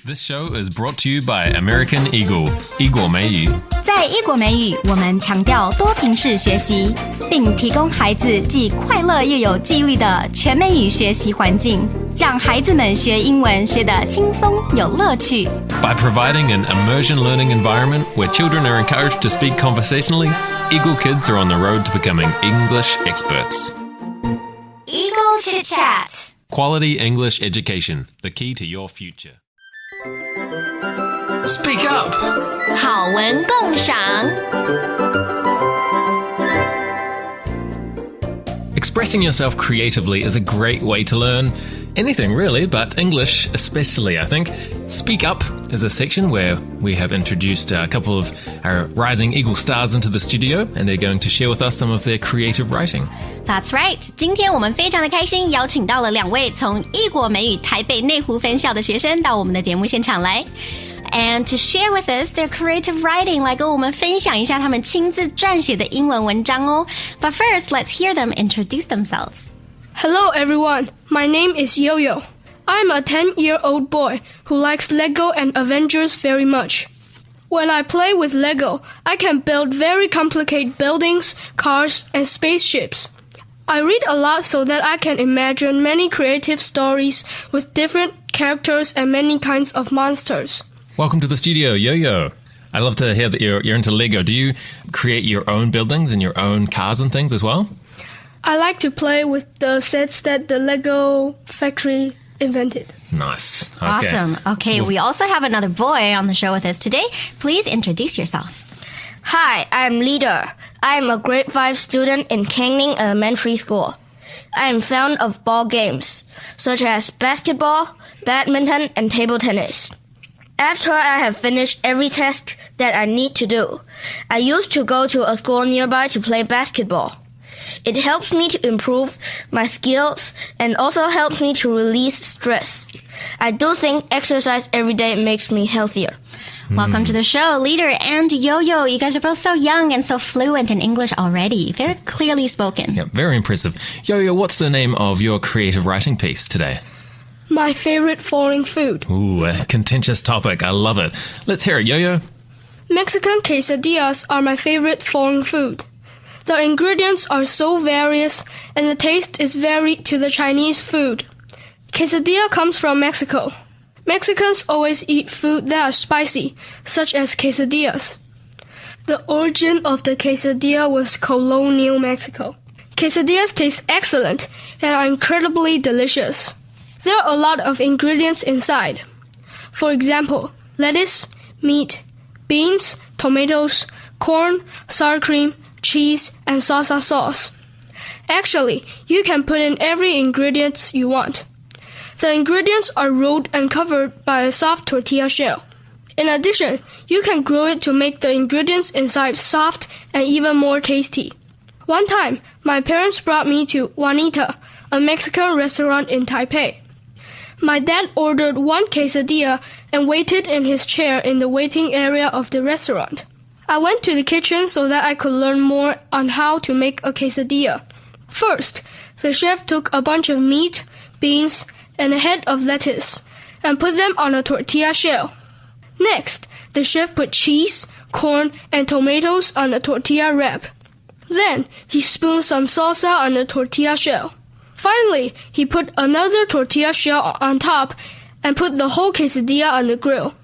This show is brought to you by American Eagle, 弋果美语。在弋果美语，我们强调多屏式学习，并提供孩子既快乐又有记忆力的全美语学习环境，让孩子们学英文学得轻松有乐趣。By providing an immersion learning environment where children are encouraged to speak conversationally, Eagle kids are on the road to becoming English experts. Eagle Chit Chat. Quality English education, the key to your future. Speak up! 好文共赏。Expressing yourself creatively is a great way to learn anything really, but English especially, I think. Speak Up is a section where we have introduced a couple of our rising Eagle stars into the studio, and they're going to share with us some of their creative writing. That's right. 今天我们非常的开心，邀请到了2位从弋果美语台北内湖分校的学生到我们的节目现场来。And to share with us their creative writing, 来跟我们分享一下他们亲自撰写的英文文章哦。But first, let's hear them introduce themselves. Hello everyone, my name is Yoyo. I'm a 10-year-old boy who likes Lego and Avengers very much. When I play with Lego, I can build very complicated buildings, cars, and spaceships. I read a lot so that I can imagine many creative stories with different characters and many kinds of monsters. Welcome to the studio, Yoyo. I love to hear that you're into Lego. Do you create your own buildings and your own cars and things as well? I like to play with the sets that the Lego factory invented. Nice. Okay. Awesome. Okay, we also have another boy on the show with us today. Please introduce yourself. Hi, I'm Leader. I'm a grade 5 student in Kangning Elementary School. I am fond of ball games, such as basketball, badminton, and table tennis. After I have finished every task that I need to do, I used to go to a school nearby to play basketball. It helps me to improve my skills and also helps me to release stress. I do think exercise every day makes me healthier. Welcome to the show, Leader and Yoyo. You guys are both so young and so fluent in English already. Very clearly spoken. Yeah, very impressive. Yoyo, what's the name of your creative writing piece today? My favorite foreign food. Ooh, a contentious topic. I love it. Let's hear it, Yoyo. Mexican quesadillas are my favorite foreign food. The ingredients are so various, and the taste is varied to the Chinese food. Quesadilla comes from Mexico. Mexicans always eat food that are spicy, such as quesadillas. The origin of the quesadilla was colonial Mexico. Quesadillas taste excellent and are incredibly delicious. There are a lot of ingredients inside. For example, lettuce, meat, beans, tomatoes, corn, sour cream, cheese, and salsa sauce. Actually, you can put in every ingredient you want. The ingredients are rolled and covered by a soft tortilla shell. In addition, you can grill it to make the ingredients inside soft and even more tasty. One time, my parents brought me to Juanita, a Mexican restaurant in Taipei. My dad ordered 1 quesadilla and waited in his chair in the waiting area of the restaurant. I went to the kitchen so that I could learn more on how to make a quesadilla. First, the chef took a bunch of meat, beans, and a head of lettuce and put them on a tortilla shell. Next, the chef put cheese, corn, and tomatoes on the tortilla wrap. Then, he spooned some salsa on the tortilla shell. Finally, he put another tortilla shell on top and put the whole quesadilla on the grill.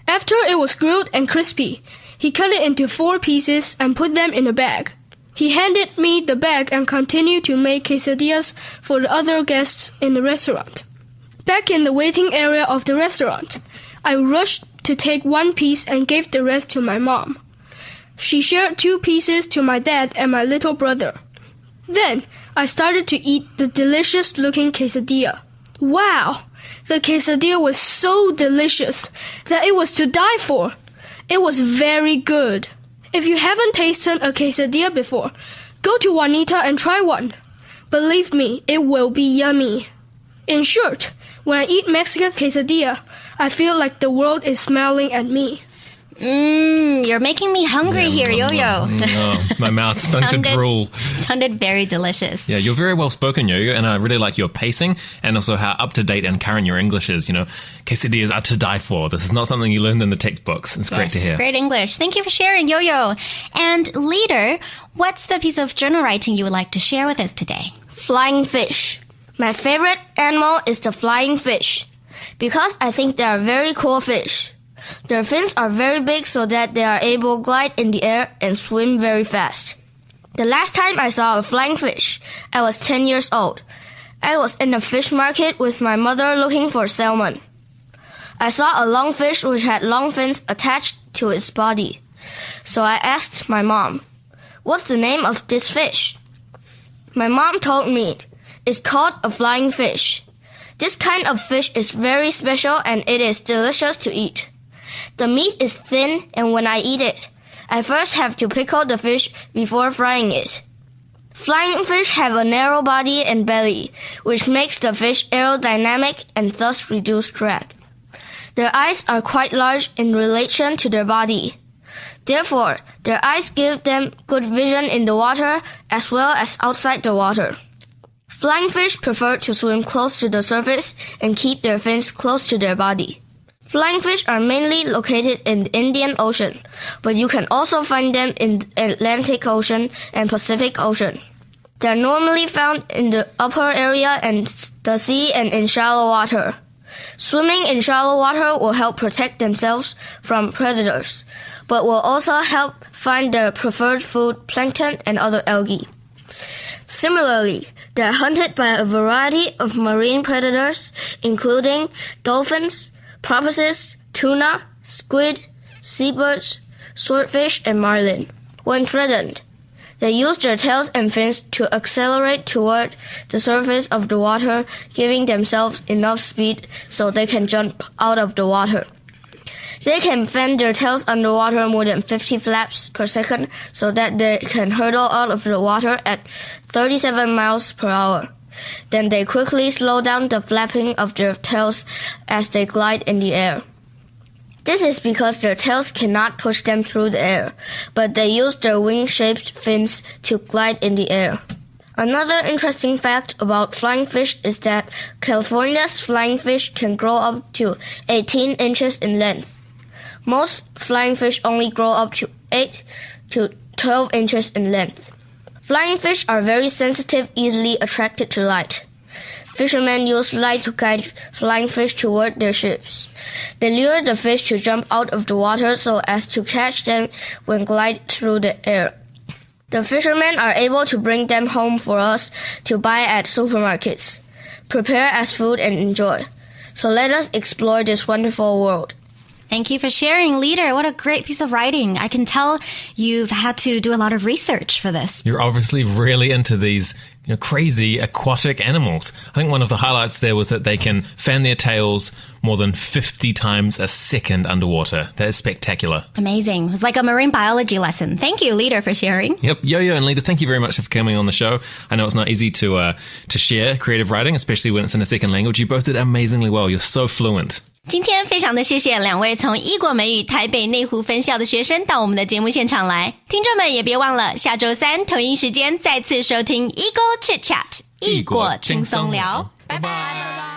After it was grilled and crispy, he cut it into 4 pieces and put them in a bag. He handed me the bag and continued to make quesadillas for the other guests in the restaurant. Back in the waiting area of the restaurant, I rushed to take 1 piece and gave the rest to my mom. She shared 2 pieces to my dad and my little brother. Then, I started to eat the delicious-looking quesadilla. Wow! The quesadilla was so delicious that it was to die for. It was very good. If you haven't tasted a quesadilla before, go to Juanita and try one. Believe me, it will be yummy. In short, when I eat Mexican quesadilla, I feel like the world is smiling at me. You're making me hungry here, Yoyo. My mouth's starting to drool. Sounded very delicious. Yeah, you're very well spoken, Yoyo, and I really like your pacing and also how up-to-date and current your English is. You know, quesadillas are to die for. This is not something you learned in the textbooks. It's great to hear. Great English. Thank you for sharing, Yoyo. And Leader, what's the piece of journal writing you would like to share with us today? Flying fish. My favorite animal is the flying fish because I think they are very cool fish. Their fins are very big so that they are able to glide in the air and swim very fast. The last time I saw a flying fish, I was 10 years old. I was in a fish market with my mother looking for salmon. I saw a long fish which had long fins attached to its body. So I asked my mom, "What's the name of this fish?" My mom told me, "It's called a flying fish. This kind of fish is very special and it is delicious to eat. The meat is thin and when I eat it, I first have to pickle the fish before frying it." Flying fish have a narrow body and belly, which makes the fish aerodynamic and thus reduce drag. Their eyes are quite large in relation to their body. Therefore, their eyes give them good vision in the water as well as outside the water. Flying fish prefer to swim close to the surface and keep their fins close to their body. Flying fish are mainly located in the Indian Ocean, but you can also find them in the Atlantic Ocean and Pacific Ocean. They are normally found in the upper area and the sea and in shallow water. Swimming in shallow water will help protect themselves from predators, but will also help find their preferred food, plankton, and other algae. Similarly, they are hunted by a variety of marine predators, including dolphins, porpoises, tuna, squid, seabirds, swordfish, and marlin. When threatened, they use their tails and fins to accelerate toward the surface of the water, giving themselves enough speed so they can jump out of the water. They can fan their tails underwater more than 50 flaps per second so that they can hurtle out of the water at 37 miles per hour. Then they quickly slow down the flapping of their tails as they glide in the air. This is because their tails cannot push them through the air, but they use their wing-shaped fins to glide in the air. Another interesting fact about flying fish is that California's flying fish can grow up to 18 inches in length. Most flying fish only grow up to 8 to 12 inches in length. Flying fish are very sensitive, easily attracted to light. Fishermen use light to guide flying fish toward their ships. They lure the fish to jump out of the water so as to catch them when glide through the air. The fishermen are able to bring them home for us to buy at supermarkets, prepare as food and enjoy. So let us explore this wonderful world. Thank you for sharing, Leader. What a great piece of writing. I can tell you've had to do a lot of research for this. You're obviously really into these crazy aquatic animals. I think one of the highlights there was that they can fan their tails more than 50 times a second underwater. That is spectacular. Amazing. It was like a marine biology lesson. Thank you, Leader, for sharing. Yep. Yoyo and Leader, thank you very much for coming on the show. I know it's not easy to share creative writing, especially when it's in a second language. You both did amazingly well. You're so fluent. 今天非常的谢谢两位从弋果美语台北内湖分校的学生到我们的节目现场来，听众们也别忘了下周三同一时间再次收听 Eagle Chit Chat 弋果轻松聊，拜拜。